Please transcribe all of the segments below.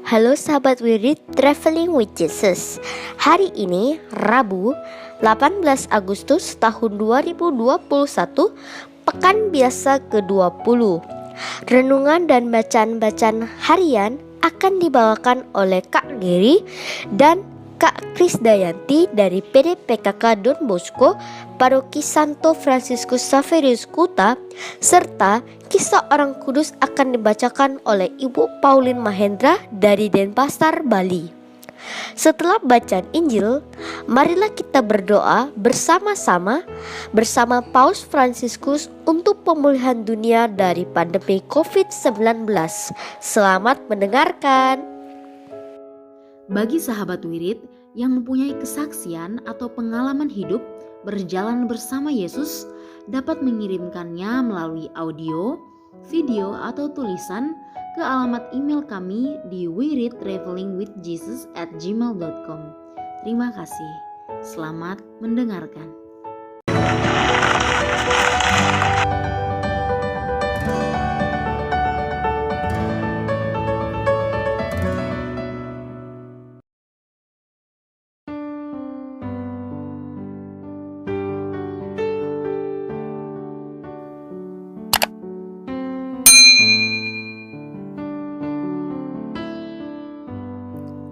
Halo sahabat Wirid Traveling with Jesus. Hari ini Rabu 18 Agustus tahun 2021, pekan biasa ke-20. Renungan dan bacaan-bacaan harian akan dibawakan oleh Kak Geri dan Kak Krisdayanti dari PDPKK Don Bosco, Paroki Santo Fransiskus Xaverius Kuta, serta Kisah Orang Kudus akan dibacakan oleh Ibu Pauline Mahendra dari Denpasar, Bali. Setelah bacaan Injil, marilah kita berdoa bersama-sama bersama Paus Fransiskus untuk pemulihan dunia dari pandemi COVID-19. Selamat mendengarkan. Bagi sahabat wirid yang mempunyai kesaksian atau pengalaman hidup berjalan bersama Yesus, dapat mengirimkannya melalui audio, video, atau tulisan ke alamat email kami di wiridtravelingwithjesus@gmail.com. Terima kasih. Selamat mendengarkan.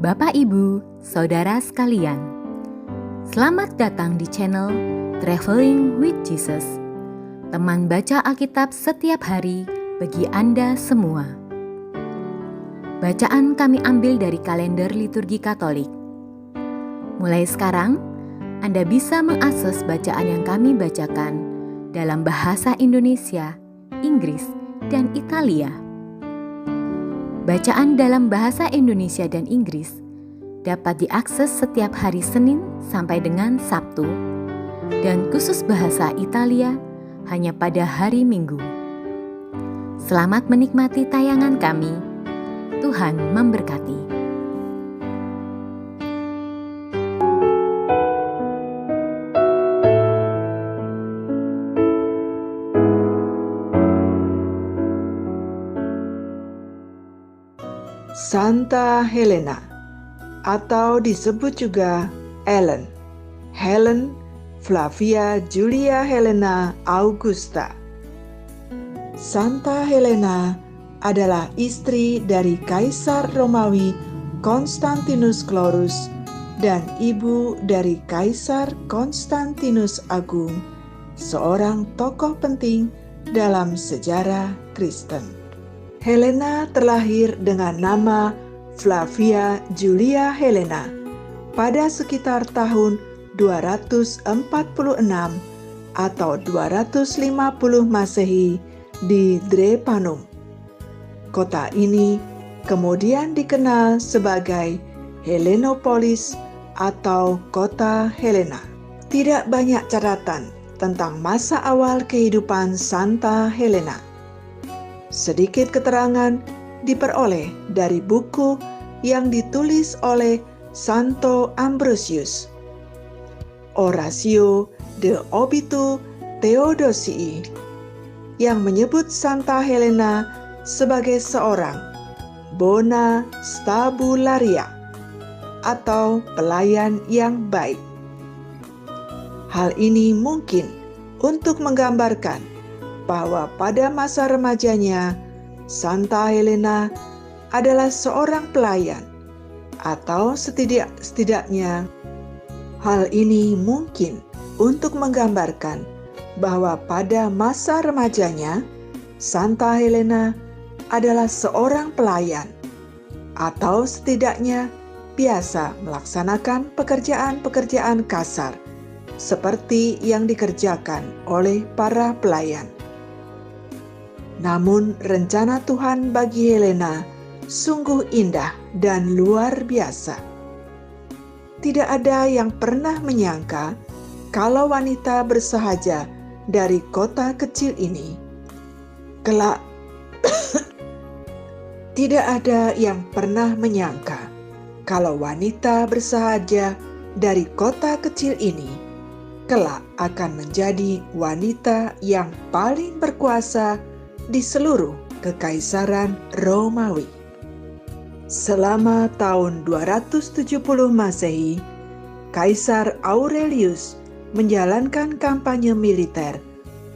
Bapak, Ibu, Saudara sekalian, selamat datang di channel Traveling with Jesus, teman baca Alkitab setiap hari bagi Anda semua. Bacaan kami ambil dari kalender liturgi Katolik. Mulai sekarang, Anda bisa mengakses bacaan yang kami bacakan dalam bahasa Indonesia, Inggris, dan Italia. Bacaan dalam bahasa Indonesia dan Inggris dapat diakses setiap hari Senin sampai dengan Sabtu, dan khusus bahasa Italia hanya pada hari Minggu. Selamat menikmati tayangan kami. Tuhan memberkati. Santa Helena, atau disebut juga Ellen, Helen Flavia Julia Helena Augusta. Santa Helena adalah istri dari Kaisar Romawi Konstantinus Chlorus dan ibu dari Kaisar Konstantinus Agung, seorang tokoh penting dalam sejarah Kristen. Helena terlahir dengan nama Flavia Julia Helena pada sekitar tahun 246 atau 250 Masehi di Drepanum. Kota ini kemudian dikenal sebagai Helenopolis atau Kota Helena. Tidak banyak catatan tentang masa awal kehidupan Santa Helena. Sedikit keterangan diperoleh dari buku yang ditulis oleh Santo Ambrosius, Oratio de Obitu Theodosii, yang menyebut Santa Helena sebagai seorang bona stabularia atau pelayan yang baik. Hal ini mungkin untuk menggambarkan bahwa pada masa remajanya, Santa Helena adalah seorang pelayan, atau setidaknya hal ini mungkin untuk menggambarkan bahwa pada masa remajanya, Santa Helena adalah seorang pelayan, atau setidaknya biasa melaksanakan pekerjaan-pekerjaan kasar seperti yang dikerjakan oleh para pelayan. Namun rencana Tuhan bagi Helena sungguh indah dan luar biasa. Tidak ada yang pernah menyangka kalau wanita bersahaja dari kota kecil ini kelak tidak ada yang pernah menyangka kalau wanita bersahaja dari kota kecil ini kelak akan menjadi wanita yang paling berkuasa di seluruh Kekaisaran Romawi. Selama tahun 270 Masehi, Kaisar Aurelius menjalankan kampanye militer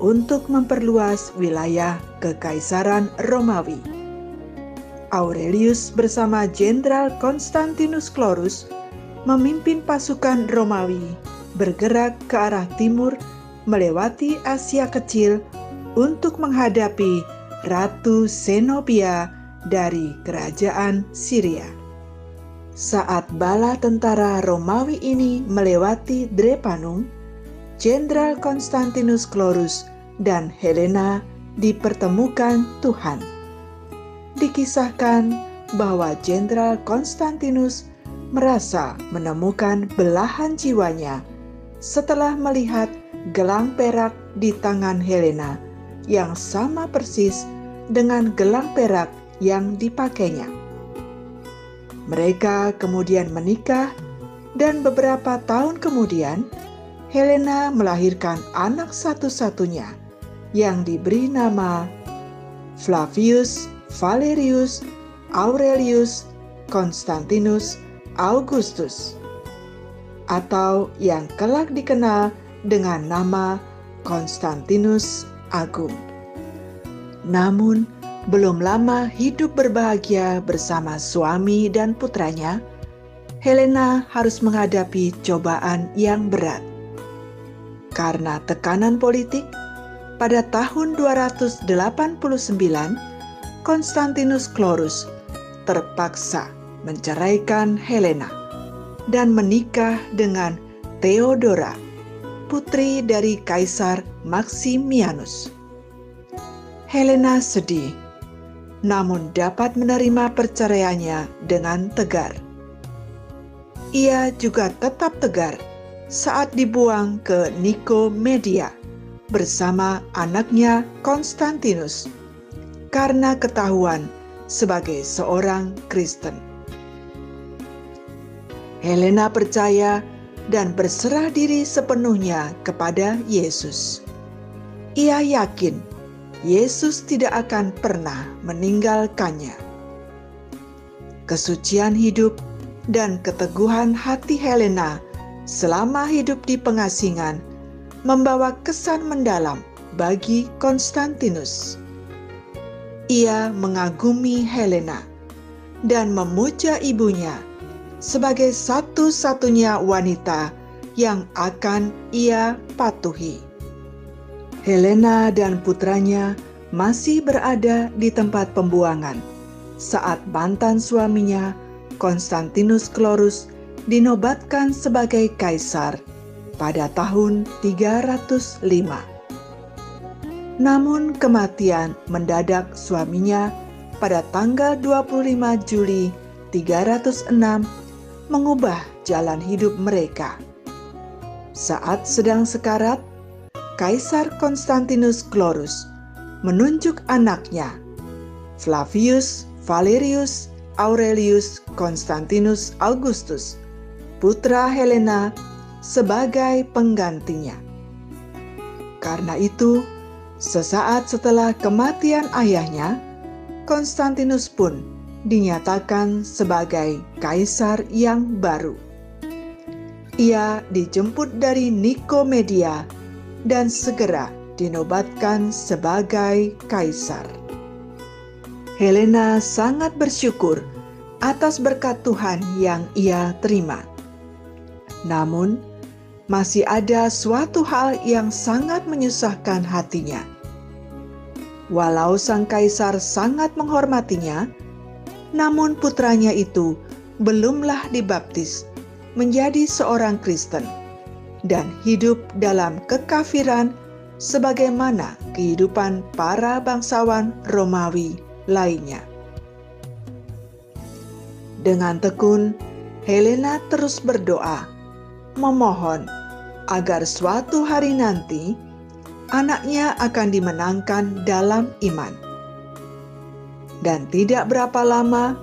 untuk memperluas wilayah Kekaisaran Romawi. Aurelius bersama Jenderal Constantinus Chlorus memimpin pasukan Romawi bergerak ke arah timur melewati Asia Kecil untuk menghadapi Ratu Zenobia dari kerajaan Syria. Saat bala tentara Romawi ini melewati Drepanum, Jenderal Constantinus Chlorus dan Helena dipertemukan Tuhan. Dikisahkan bahwa Jenderal Constantinus merasa menemukan belahan jiwanya setelah melihat gelang perak di tangan Helena yang sama persis dengan gelang perak yang dipakainya. Mereka kemudian menikah dan beberapa tahun kemudian Helena melahirkan anak satu-satunya yang diberi nama Flavius Valerius Aurelius Constantinus Augustus, atau yang kelak dikenal dengan nama Konstantinus Agung. Namun, belum lama hidup berbahagia bersama suami dan putranya, Helena harus menghadapi cobaan yang berat. Karena tekanan politik, pada tahun 289, Constantinus Chlorus terpaksa menceraikan Helena dan menikah dengan Theodora, putri dari Kaisar Maximianus. Helena sedih, namun dapat menerima perceraiannya dengan tegar. Ia juga tetap tegar saat dibuang ke Nikomedia bersama anaknya Konstantinus karena ketahuan sebagai seorang Kristen. Helena percaya dan berserah diri sepenuhnya kepada Yesus. Ia yakin Yesus tidak akan pernah meninggalkannya. Kesucian hidup dan keteguhan hati Helena selama hidup di pengasingan membawa kesan mendalam bagi Konstantinus. Ia mengagumi Helena dan memuja ibunya sebagai satu-satunya wanita yang akan ia patuhi. Helena dan putranya masih berada di tempat pembuangan saat mantan suaminya Konstantinus Chlorus dinobatkan sebagai kaisar pada tahun 305. Namun kematian mendadak suaminya pada tanggal 25 Juli 306 mengubah jalan hidup mereka. Saat sedang sekarat, Kaisar Konstantinus Chlorus menunjuk anaknya, Flavius Valerius Aurelius Constantinus Augustus, putra Helena, sebagai penggantinya. Karena itu, sesaat setelah kematian ayahnya, Konstantinus pun dinyatakan sebagai kaisar yang baru. Ia dijemput dari Nikomedia dan segera dinobatkan sebagai kaisar. Helena sangat bersyukur atas berkat Tuhan yang ia terima. Namun, masih ada suatu hal yang sangat menyusahkan hatinya. Walau sang kaisar sangat menghormatinya, namun putranya itu belumlah dibaptis menjadi seorang Kristen dan hidup dalam kekafiran sebagaimana kehidupan para bangsawan Romawi lainnya. Dengan tekun, Helena terus berdoa, memohon agar suatu hari nanti anaknya akan dimenangkan dalam iman. Dan tidak berapa lama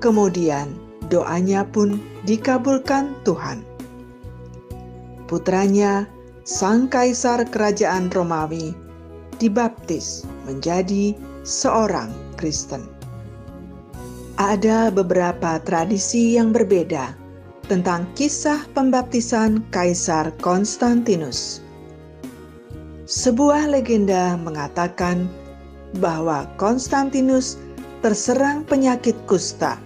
kemudian doanya pun dikabulkan Tuhan. Putranya, sang kaisar kerajaan Romawi, dibaptis menjadi seorang Kristen. Ada beberapa tradisi yang berbeda tentang kisah pembaptisan Kaisar Konstantinus. Sebuah legenda mengatakan bahwa Konstantinus terserang penyakit kusta,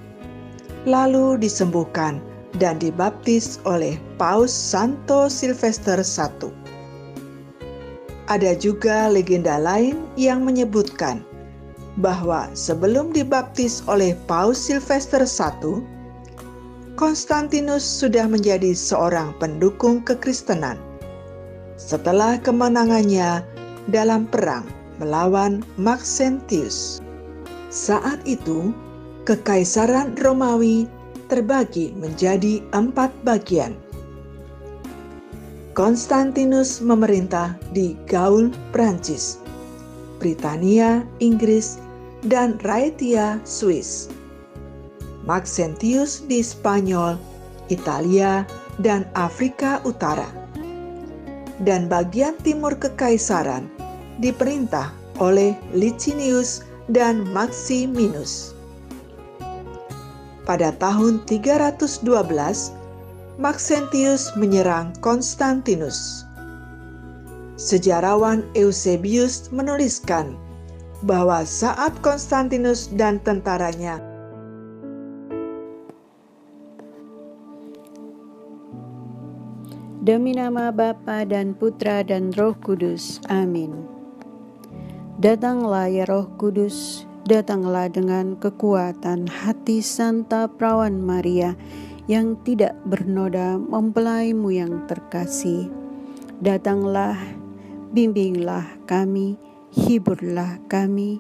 lalu disembuhkan dan dibaptis oleh Paus Santo Silvester I. Ada juga legenda lain yang menyebutkan bahwa sebelum dibaptis oleh Paus Silvester I, Konstantinus sudah menjadi seorang pendukung kekristenan. Setelah kemenangannya dalam perang melawan Maxentius, saat itu Kekaisaran Romawi terbagi menjadi 4 bagian. Konstantinus memerintah di Gaul, Prancis, Britania, Inggris, dan Raetia, Swiss. Maxentius di Spanyol, Italia, dan Afrika Utara. Dan bagian timur kekaisaran diperintah oleh Licinius dan Maximinus. Pada tahun 312, Maxentius menyerang Konstantinus. Sejarawan Eusebius menuliskan bahwa saat Konstantinus dan tentaranya demi nama Bapa dan Putra dan Roh Kudus. Amin. Datanglah ya Roh Kudus, datanglah dengan kekuatan hati Santa Perawan Maria yang tidak bernoda mempelaimu yang terkasih. Datanglah, bimbinglah kami, hiburlah kami.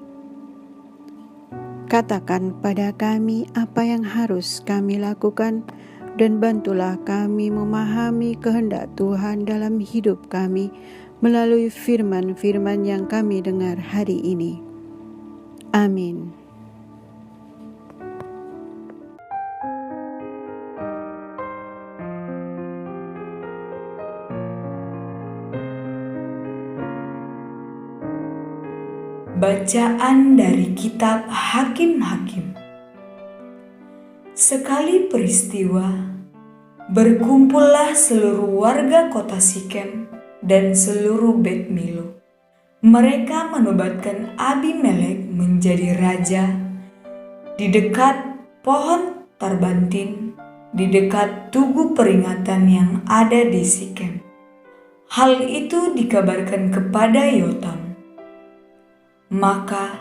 Katakan pada kami apa yang harus kami lakukan, dan bantulah kami memahami kehendak Tuhan dalam hidup kami melalui firman-firman yang kami dengar hari ini. Amin. Bacaan dari Kitab Hakim-Hakim. Sekali peristiwa, berkumpullah seluruh warga kota Sikem dan seluruh Bet Milo. Mereka menobatkan Abimelek menjadi raja di dekat pohon Tarbantin, di dekat tugu peringatan yang ada di Sikem. Hal itu dikabarkan kepada Yotam. Maka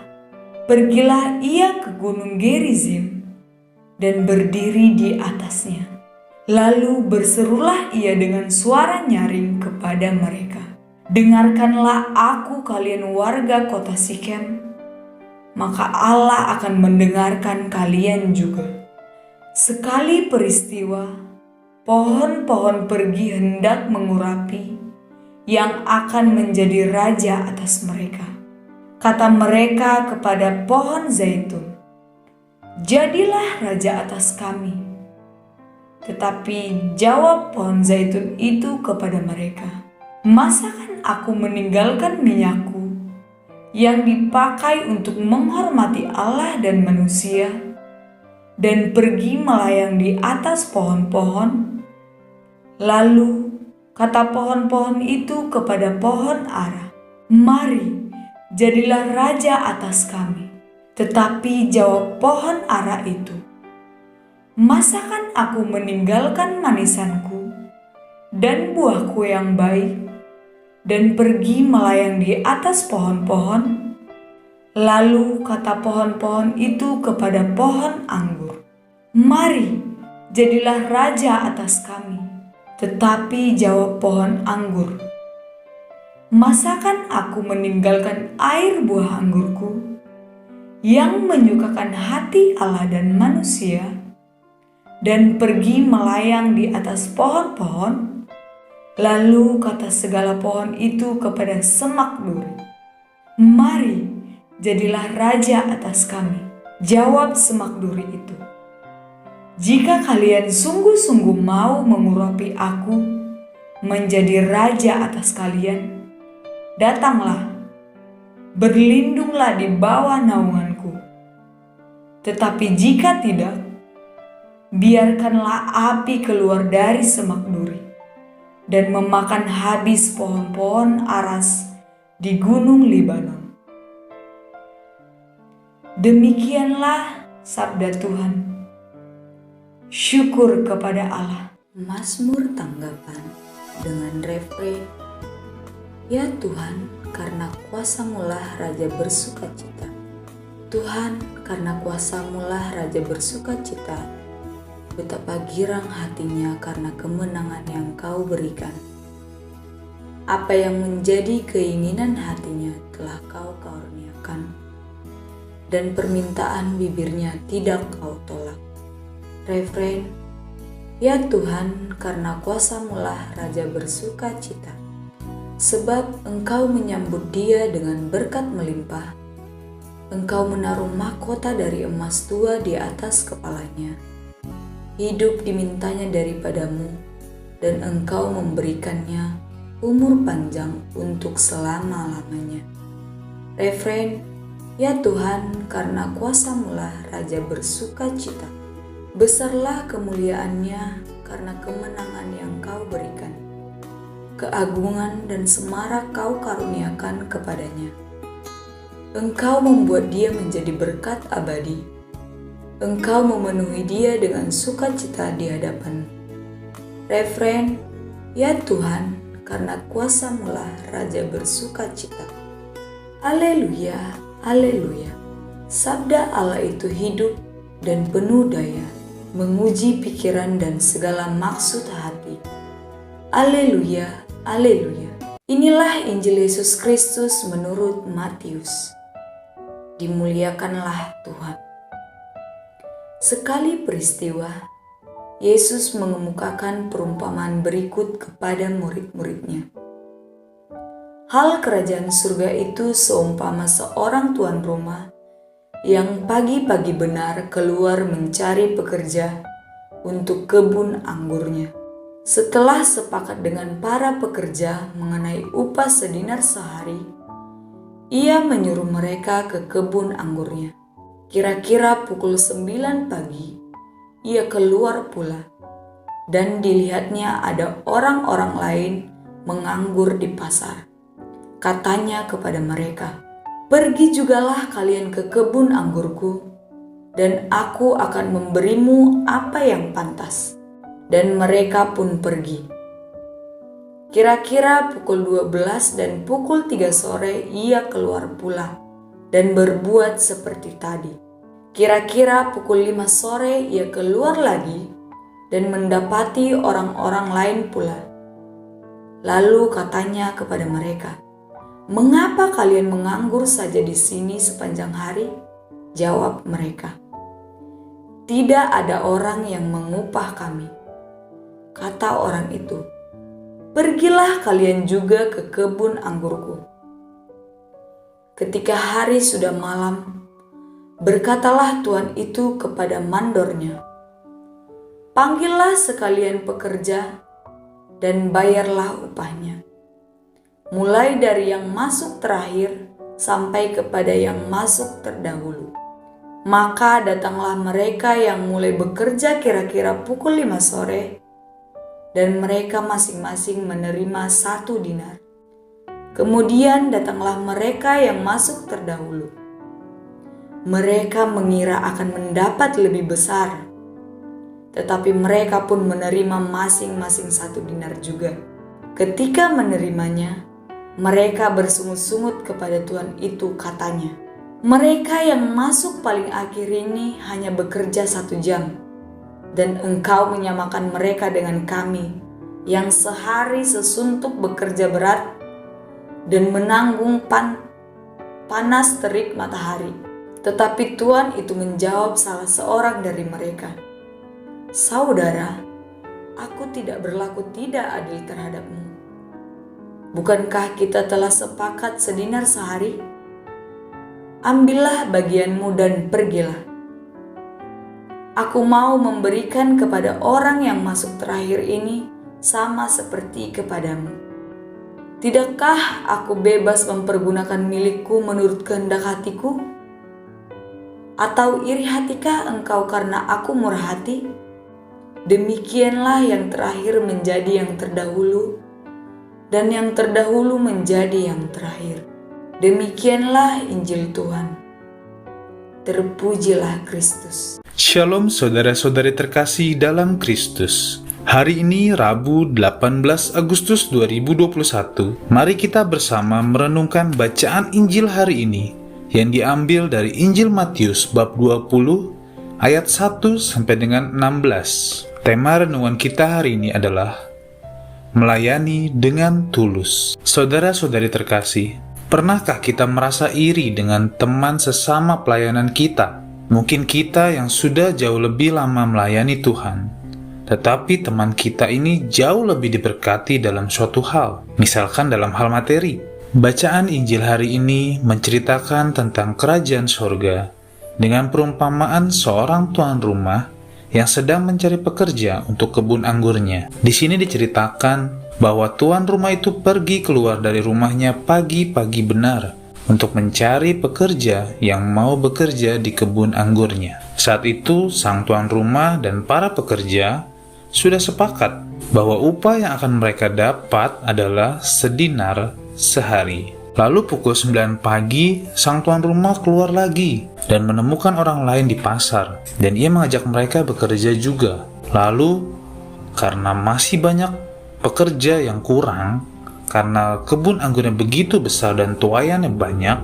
pergilah ia ke gunung Gerizim dan berdiri di atasnya. Lalu berserulah ia dengan suara nyaring kepada mereka, "Dengarkanlah aku kalian warga kota Sikem, maka Allah akan mendengarkan kalian juga." Sekali peristiwa, pohon-pohon pergi hendak mengurapi yang akan menjadi raja atas mereka. Kata mereka kepada pohon zaitun, "Jadilah raja atas kami." Tetapi jawab pohon zaitun itu kepada mereka, "Masakan aku meninggalkan minyakku yang dipakai untuk menghormati Allah dan manusia dan pergi melayang di atas pohon-pohon?" Lalu kata pohon-pohon itu kepada pohon ara, "Mari, jadilah raja atas kami." Tetapi jawab pohon ara itu, "Masakan aku meninggalkan manisanku dan buahku yang baik dan pergi melayang di atas pohon-pohon?" Lalu kata pohon-pohon itu kepada pohon anggur, "Mari, jadilah raja atas kami." Tetapi jawab pohon anggur, "Masakan aku meninggalkan air buah anggurku yang menyukakan hati Allah dan manusia dan pergi melayang di atas pohon-pohon?" Lalu kata segala pohon itu kepada semak duri, "Mari, jadilah raja atas kami." Jawab semak duri itu, "Jika kalian sungguh-sungguh mau mengurapi aku menjadi raja atas kalian, datanglah, berlindunglah di bawah naunganku. Tetapi jika tidak, biarkanlah api keluar dari semak duri dan memakan habis pohon-pohon aras di gunung Libanon. Demikianlah sabda Tuhan. Syukur kepada Allah. Mazmur tanggapan dengan refrein, Ya Tuhan, karena kuasa-Mu-lah Raja bersukacita. Tuhan, karena kuasa-Mu-lah Raja bersukacita. Betapa girang hatinya karena kemenangan yang Kau berikan. Apa yang menjadi keinginan hatinya telah Kau karuniakan, dan permintaan bibirnya tidak Kau tolak. Refrein, Ya Tuhan, karena kuasa-Mu-lah Raja bersukacita. Sebab Engkau menyambut dia dengan berkat melimpah. Engkau menaruh mahkota dari emas tua di atas kepalanya. Hidup dimintanya daripadamu, dan Engkau memberikannya umur panjang untuk selama-lamanya. Refrein, Ya Tuhan, karena kuasa-Mu-lah Raja bersukacita. Besarlah kemuliaannya karena kemenangan yang Kau berikan. Keagungan dan semarak Kau karuniakan kepadanya. Engkau membuat dia menjadi berkat abadi. Engkau memenuhi dia dengan sukacita di hadapan. Refrein, Ya Tuhan, karena kuasa-Mu-lah Raja bersukacita. Haleluya, haleluya. Sabda Allah itu hidup dan penuh daya, menguji pikiran dan segala maksud hati. Haleluya, haleluya. Inilah Injil Yesus Kristus menurut Matius. Dimuliakanlah Tuhan. Sekali peristiwa, Yesus mengemukakan perumpamaan berikut kepada murid-muridnya. Hal kerajaan surga itu seumpama seorang tuan rumah yang pagi-pagi benar keluar mencari pekerja untuk kebun anggurnya. Setelah sepakat dengan para pekerja mengenai upah sedinar sehari, ia menyuruh mereka ke kebun anggurnya. Kira-kira pukul 9 pagi, ia keluar pula, dan dilihatnya ada orang-orang lain menganggur di pasar. Katanya kepada mereka, "Pergi jugalah kalian ke kebun anggurku, dan aku akan memberimu apa yang pantas." Dan mereka pun pergi. Kira-kira pukul 12 dan pukul 3 sore ia keluar pula dan berbuat seperti tadi. Kira-kira pukul 5 sore ia keluar lagi dan mendapati orang-orang lain pula. Lalu katanya kepada mereka, "Mengapa kalian menganggur saja di sini sepanjang hari?" Jawab mereka, "Tidak ada orang yang mengupah kami." Kata orang itu, "Pergilah kalian juga ke kebun anggurku." Ketika hari sudah malam, berkatalah tuan itu kepada mandornya, "Panggillah sekalian pekerja dan bayarlah upahnya, mulai dari yang masuk terakhir sampai kepada yang masuk terdahulu." Maka datanglah mereka yang mulai bekerja kira-kira pukul 5 sore, dan mereka masing-masing menerima 1 dinar. Kemudian datanglah mereka yang masuk terdahulu. Mereka mengira akan mendapat lebih besar, tetapi mereka pun menerima masing-masing 1 dinar juga. Ketika menerimanya, mereka bersungut-sungut kepada tuan itu, katanya, "Mereka yang masuk paling akhir ini hanya bekerja 1 jam. Dan engkau menyamakan mereka dengan kami yang sehari sesuntuk bekerja berat dan menanggung panas terik matahari." Tetapi tuan itu menjawab salah seorang dari mereka, "Saudara, aku tidak berlaku tidak adil terhadapmu. Bukankah kita telah sepakat sedinar sehari? Ambillah bagianmu dan pergilah. Aku mau memberikan kepada orang yang masuk terakhir ini sama seperti kepadamu. Tidakkah aku bebas mempergunakan milikku menurut kehendak hatiku?" Atau iri hatikah engkau karena aku murah hati? Demikianlah yang terakhir menjadi yang terdahulu, dan yang terdahulu menjadi yang terakhir. Demikianlah Injil Tuhan. Terpujilah Kristus. Shalom saudara-saudari terkasih dalam Kristus. Hari ini Rabu 18 Agustus 2021. Mari kita bersama merenungkan bacaan Injil hari ini yang diambil dari Injil Matius bab 20 ayat 1 sampai dengan 16. Tema renungan kita hari ini adalah melayani dengan tulus. Saudara-saudari terkasih, pernahkah kita merasa iri dengan teman sesama pelayanan kita? Mungkin kita yang sudah jauh lebih lama melayani Tuhan, tetapi teman kita ini jauh lebih diberkati dalam suatu hal, misalkan dalam hal materi. Bacaan Injil hari ini menceritakan tentang kerajaan sorga dengan perumpamaan seorang tuan rumah yang sedang mencari pekerja untuk kebun anggurnya. Di sini diceritakan bahwa tuan rumah itu pergi keluar dari rumahnya pagi-pagi benar untuk mencari pekerja yang mau bekerja di kebun anggurnya. Saat itu, sang tuan rumah dan para pekerja sudah sepakat bahwa upah yang akan mereka dapat adalah sedinar sehari. Lalu pukul 9 pagi, sang tuan rumah keluar lagi dan menemukan orang lain di pasar, dan ia mengajak mereka bekerja juga. Lalu, karena masih banyak pekerja yang kurang, karena kebun anggurnya begitu besar dan tuaiannya banyak,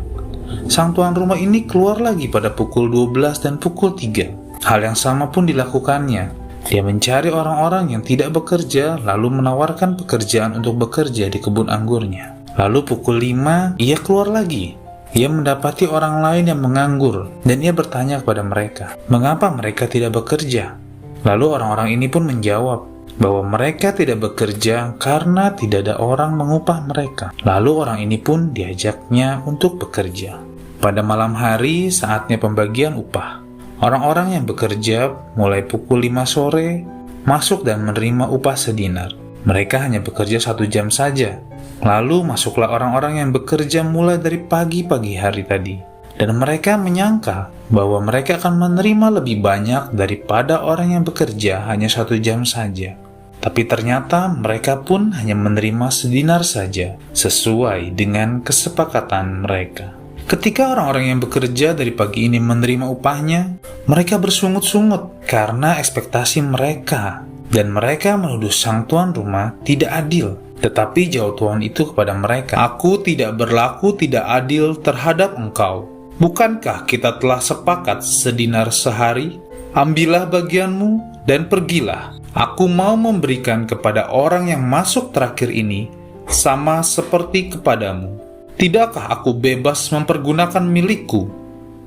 sang tuan rumah ini keluar lagi pada pukul 12 dan pukul 3. Hal yang sama pun dilakukannya. Dia mencari orang-orang yang tidak bekerja, lalu menawarkan pekerjaan untuk bekerja di kebun anggurnya. Lalu pukul 5, ia keluar lagi. Ia mendapati orang lain yang menganggur, dan ia bertanya kepada mereka, mengapa mereka tidak bekerja? Lalu orang-orang ini pun menjawab bahwa mereka tidak bekerja karena tidak ada orang mengupah mereka. Lalu orang ini pun diajaknya untuk bekerja. Pada malam hari, saatnya pembagian upah. Orang-orang yang bekerja mulai pukul 5 sore masuk dan menerima upah sedinar. Mereka hanya bekerja 1 jam saja. Lalu masuklah orang-orang yang bekerja mulai dari pagi-pagi hari tadi. Dan mereka menyangka bahwa mereka akan menerima lebih banyak daripada orang yang bekerja hanya 1 jam saja. Tapi ternyata mereka pun hanya menerima sedinar saja, sesuai dengan kesepakatan mereka. Ketika orang-orang yang bekerja dari pagi ini menerima upahnya, mereka bersungut-sungut karena ekspektasi mereka, dan mereka menuduh sang tuan rumah tidak adil. Tetapi jawab Tuhan itu kepada mereka, "Aku tidak berlaku tidak adil terhadap engkau. Bukankah kita telah sepakat sedinar sehari? Ambillah bagianmu dan pergilah. Aku mau memberikan kepada orang yang masuk terakhir ini sama seperti kepadamu. Tidakkah aku bebas mempergunakan milikku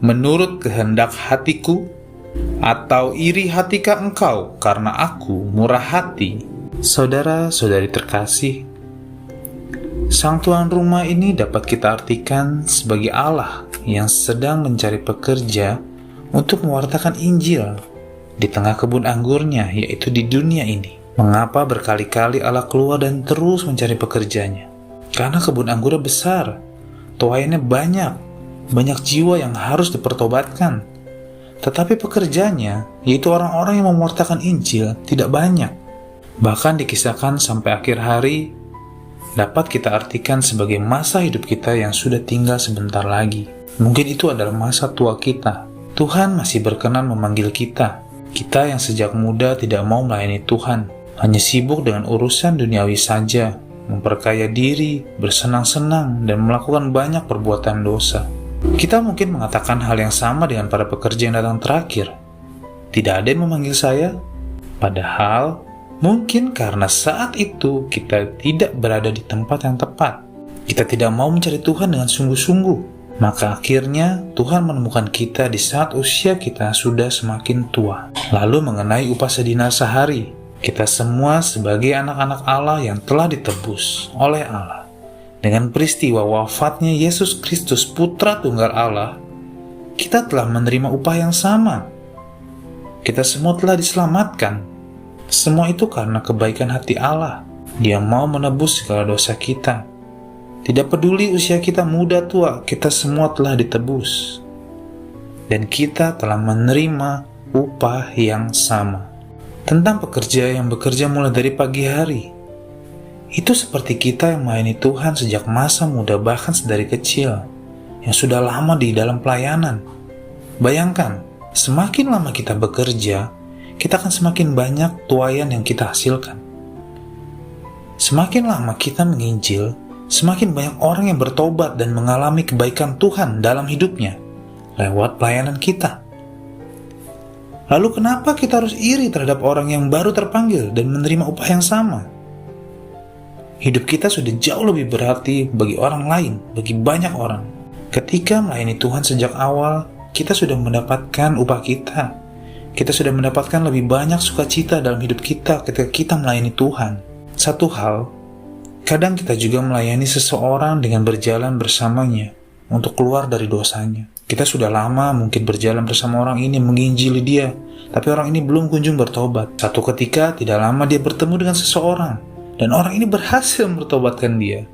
menurut kehendak hatiku? Atau iri hatikah engkau karena aku murah hati?" Saudara-saudari terkasih, sang tuan rumah ini dapat kita artikan sebagai Allah yang sedang mencari pekerja untuk mewartakan Injil di tengah kebun anggurnya, yaitu di dunia ini. Mengapa berkali-kali Allah keluar dan terus mencari pekerjanya? Karena kebun anggurnya besar, tuaiannya banyak jiwa yang harus dipertobatkan. Tetapi pekerjanya, yaitu orang-orang yang mewartakan Injil, tidak banyak. Bahkan dikisahkan sampai akhir hari, dapat kita artikan sebagai masa hidup kita yang sudah tinggal sebentar lagi. Mungkin itu adalah masa tua kita. Tuhan masih berkenan memanggil kita. Kita yang sejak muda tidak mau melayani Tuhan, hanya sibuk dengan urusan duniawi saja, memperkaya diri, bersenang-senang, dan melakukan banyak perbuatan dosa. Kita mungkin mengatakan hal yang sama dengan para pekerja yang datang terakhir. Tidak ada yang memanggil saya, padahal mungkin karena saat itu kita tidak berada di tempat yang tepat. Kita tidak mau mencari Tuhan dengan sungguh-sungguh. Maka akhirnya Tuhan menemukan kita di saat usia kita sudah semakin tua. Lalu mengenai upah sedinar sehari, kita semua sebagai anak-anak Allah yang telah ditebus oleh Allah dengan peristiwa wafatnya Yesus Kristus Putra Tunggal Allah, kita telah menerima upah yang sama. Kita semua telah diselamatkan. Semua itu karena kebaikan hati Allah. Dia mau menebus segala dosa kita. Tidak peduli usia kita muda tua, kita semua telah ditebus. dan kita telah menerima upah yang sama. Tentang pekerja yang bekerja mulai dari pagi hari, itu seperti kita yang melayani Tuhan sejak masa muda, bahkan sedari kecil, yang sudah lama di dalam pelayanan. Bayangkan, semakin lama kita bekerja, kita akan semakin banyak tuaian yang kita hasilkan. Semakin lama kita menginjil, semakin banyak orang yang bertobat dan mengalami kebaikan Tuhan dalam hidupnya lewat pelayanan kita. Lalu kenapa kita harus iri terhadap orang yang baru terpanggil dan menerima upah yang sama? Hidup kita sudah jauh lebih berarti bagi orang lain, bagi banyak orang. Ketika melayani Tuhan sejak awal, kita sudah mendapatkan upah kita. Kita sudah mendapatkan lebih banyak sukacita dalam hidup kita ketika kita melayani Tuhan. Satu hal, kadang kita juga melayani seseorang dengan berjalan bersamanya untuk keluar dari dosanya. Kita sudah lama mungkin berjalan bersama orang ini, menginjili dia, tapi orang ini belum kunjung bertobat. Satu ketika tidak lama dia bertemu dengan seseorang, dan orang ini berhasil bertobatkan dia.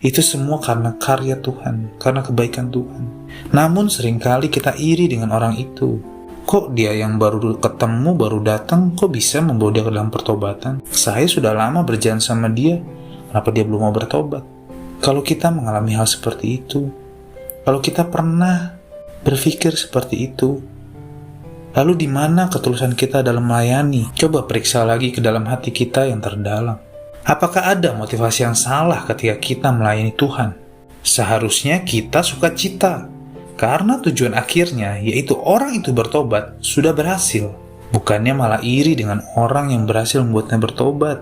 Itu semua karena karya Tuhan, karena kebaikan Tuhan. Namun seringkali kita iri dengan orang itu. Kok dia yang baru ketemu, baru datang, kok bisa membawa dia ke dalam pertobatan? Saya sudah lama berjalan sama dia, kenapa dia belum mau bertobat? Kalau kita mengalami hal seperti itu, kalau kita pernah berpikir seperti itu, lalu di mana ketulusan kita dalam melayani? Coba periksa lagi ke dalam hati kita yang terdalam. Apakah ada motivasi yang salah ketika kita melayani Tuhan? Seharusnya kita sukacita, karena tujuan akhirnya, yaitu orang itu bertobat, sudah berhasil. Bukannya malah iri dengan orang yang berhasil membuatnya bertobat.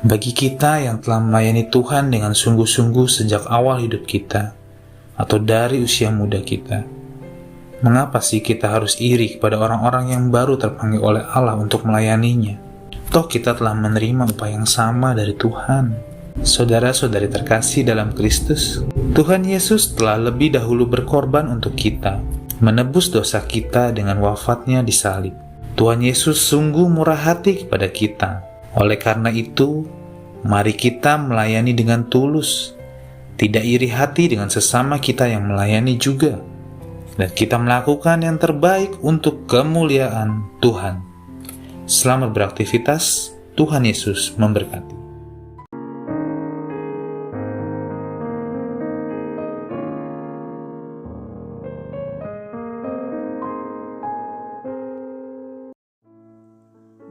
Bagi kita yang telah melayani Tuhan dengan sungguh-sungguh sejak awal hidup kita, atau dari usia muda kita, mengapa sih kita harus iri kepada orang-orang yang baru terpanggil oleh Allah untuk melayaninya? Toh kita telah menerima upah yang sama dari Tuhan. Saudara-saudari terkasih dalam Kristus, Tuhan Yesus telah lebih dahulu berkorban untuk kita, menebus dosa kita dengan wafatnya di salib. Tuhan Yesus sungguh murah hati kepada kita. Oleh karena itu, mari kita melayani dengan tulus, tidak iri hati dengan sesama kita yang melayani juga, dan kita melakukan yang terbaik untuk kemuliaan Tuhan. Selamat beraktivitas, Tuhan Yesus memberkati.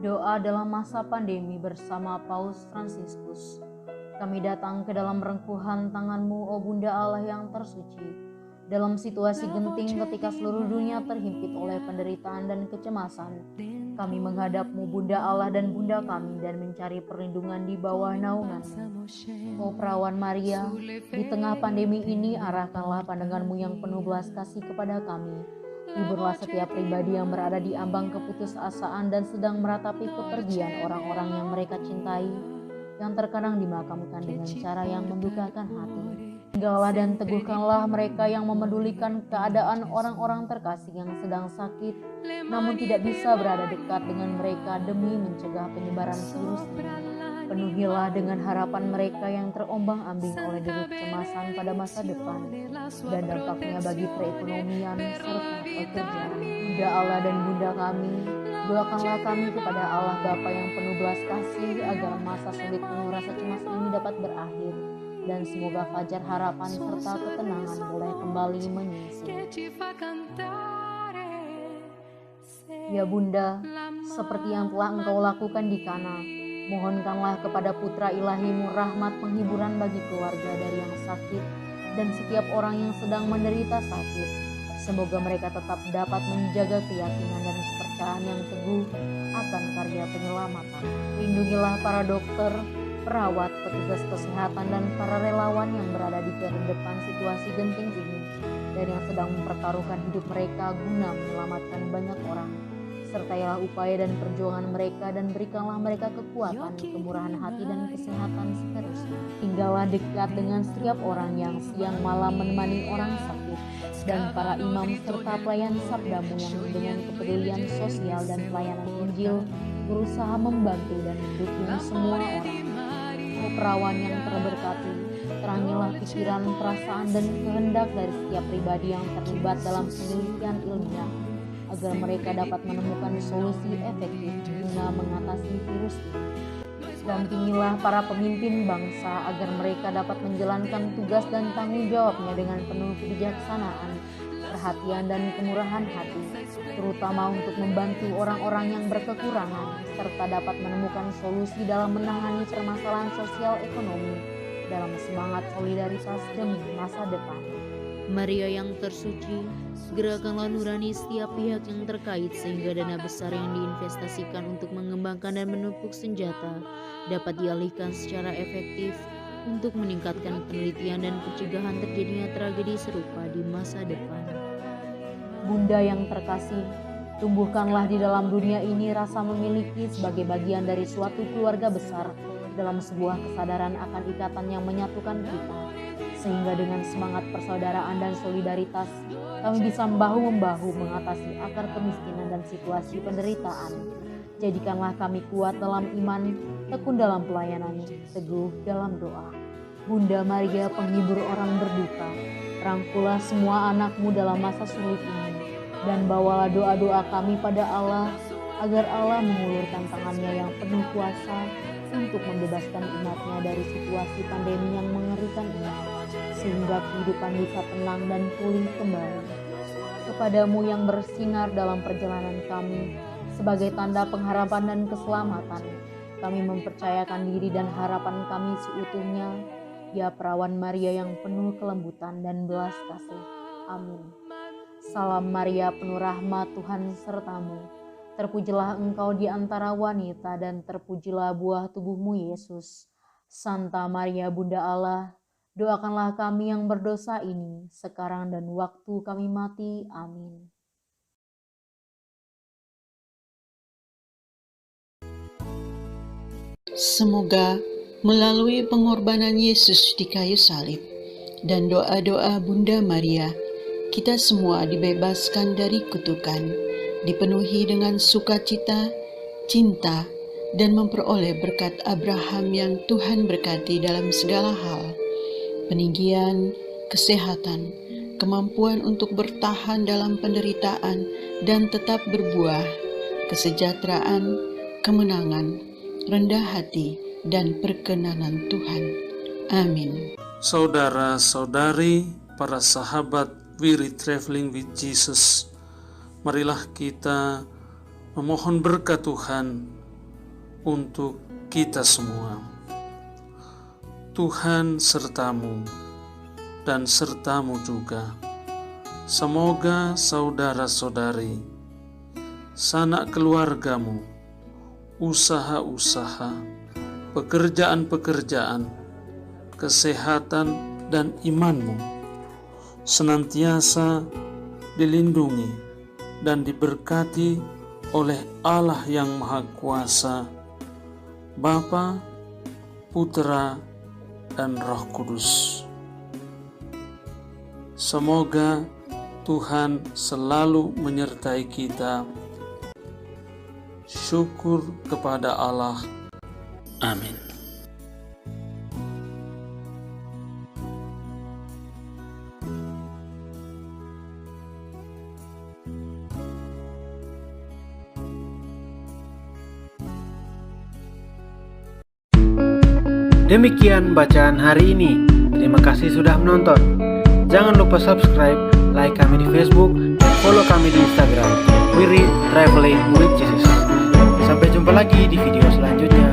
Doa dalam masa pandemi bersama Paus Fransiskus. Kami datang ke dalam rengkuhan tangan-Mu, O Bunda Allah yang tersuci. Dalam situasi genting ketika seluruh dunia terhimpit oleh penderitaan dan kecemasan, kami menghadap-Mu, Bunda Allah dan Bunda kami, dan mencari perlindungan di bawah naungan-Mu. O Perawan Maria, di tengah pandemi ini arahkanlah pandangan-Mu yang penuh belas kasih kepada kami. Hiburlah setiap pribadi yang berada di ambang keputusasaan dan sedang meratapi kepergian orang-orang yang mereka cintai, yang terkadang dimakamkan dengan cara yang mendukakan hati. Tinggallah dan teguhkanlah mereka yang memedulikan keadaan orang-orang terkasih yang sedang sakit, namun tidak bisa berada dekat dengan mereka demi mencegah penyebaran virus ini. Penuhilah dengan harapan mereka yang terombang-ambing oleh deru kecemasan pada masa depan dan dampaknya bagi perekonomian serta pekerjaan. Bunda Allah dan Bunda kami, doakanlah kami kepada Allah Bapa yang penuh belas kasih agar masa sulit penuh rasa cemas ini dapat berakhir dan semoga fajar harapan serta ketenangan boleh kembali menyisi. Ya Bunda, seperti yang telah Engkau lakukan di Kana, mohonkanlah kepada Putra Ilahi-Mu rahmat penghiburan bagi keluarga dari yang sakit dan setiap orang yang sedang menderita sakit. Semoga mereka tetap dapat menjaga keyakinan dan kepercayaan yang teguh akan karya penyelamatan. Lindungilah para dokter, perawat, petugas kesehatan, dan para relawan yang berada di garda depan situasi genting ini dan yang sedang mempertaruhkan hidup mereka guna menyelamatkan banyak orang. Sertailah upaya dan perjuangan mereka dan berikanlah mereka kekuatan, kemurahan hati, dan kesehatan seterusnya. Tinggallah dekat dengan setiap orang yang siang malam menemani orang sakit dan para imam serta pelayan sabda-Mu yang dengan kepedulian sosial dan pelayanan Injil berusaha membantu dan mendukung semua orang. oh perawan yang terberkati, terangilah pikiran, perasaan, dan kehendak dari setiap pribadi yang terlibat dalam penelitian ilmiah, agar mereka dapat menemukan solusi efektif guna mengatasi virus ini. Dampingilah para pemimpin bangsa agar mereka dapat menjalankan tugas dan tanggung jawabnya dengan penuh kebijaksanaan, perhatian, dan kemurahan hati, terutama untuk membantu orang-orang yang berkekurangan, serta dapat menemukan solusi dalam menangani permasalahan sosial ekonomi dalam semangat solidaritas demi masa depan. Maria yang tersuci, gerakanlah nurani setiap pihak yang terkait sehingga dana besar yang diinvestasikan untuk mengembangkan dan menepuk senjata dapat dialihkan secara efektif untuk meningkatkan penelitian dan pencegahan terjadinya tragedi serupa di masa depan. Bunda yang terkasih, tumbuhkanlah di dalam dunia ini rasa memiliki sebagai bagian dari suatu keluarga besar dalam sebuah kesadaran akan ikatan yang menyatukan kita, sehingga dengan semangat persaudaraan dan solidaritas kami bisa bahu-membahu mengatasi akar kemiskinan dan situasi penderitaan. Jadikanlah kami kuat dalam iman, tekun dalam pelayanan, teguh dalam doa. Bunda Maria, penghibur orang berduka, rangkulah semua anakmu dalam masa sulit ini, dan bawalah doa-doa kami pada Allah, agar Allah mengulurkan tangannya yang penuh kuasa untuk membebaskan umatnya dari situasi pandemi yang mengerikan ini, sehingga kehidupan bisa tenang dan pulih kembali. Kepadamu yang bersinar dalam perjalanan kami, sebagai tanda pengharapan dan keselamatan, kami mempercayakan diri dan harapan kami seutuhnya, ya perawan Maria yang penuh kelembutan dan belas kasih. Amin. Salam Maria, penuh rahmat, Tuhan sertamu. Terpujilah engkau di antara wanita dan terpujilah buah tubuhmu Yesus. Santa Maria Bunda Allah, doakanlah kami yang berdosa ini, sekarang dan waktu kami mati. Amin. Semoga melalui pengorbanan Yesus di kayu salib dan doa-doa Bunda Maria, kita semua dibebaskan dari kutukan, dipenuhi dengan sukacita, cinta, dan memperoleh berkat Abraham yang Tuhan berkati dalam segala hal, peninggian, kesehatan, kemampuan untuk bertahan dalam penderitaan dan tetap berbuah, kesejahteraan, kemenangan, rendah hati, dan perkenanan Tuhan. Amin. Saudara-saudari, para sahabat Wirid Traveling with Jesus, marilah kita memohon berkat Tuhan untuk kita semua. Tuhan sertamu dan sertamu juga. Semoga saudara-saudari, sanak keluargamu, usaha-usaha, pekerjaan-pekerjaan, kesehatan, dan imanmu senantiasa dilindungi dan diberkati oleh Allah yang Maha Kuasa, Bapa, Putra, dan Roh Kudus. Semoga Tuhan selalu menyertai kita. Syukur kepada Allah. Amin. Demikian bacaan hari ini. Terima kasih sudah menonton. Jangan lupa subscribe, like kami di Facebook, dan follow kami di Instagram. Wirid Traveling with Jesus. Sampai jumpa lagi di video selanjutnya.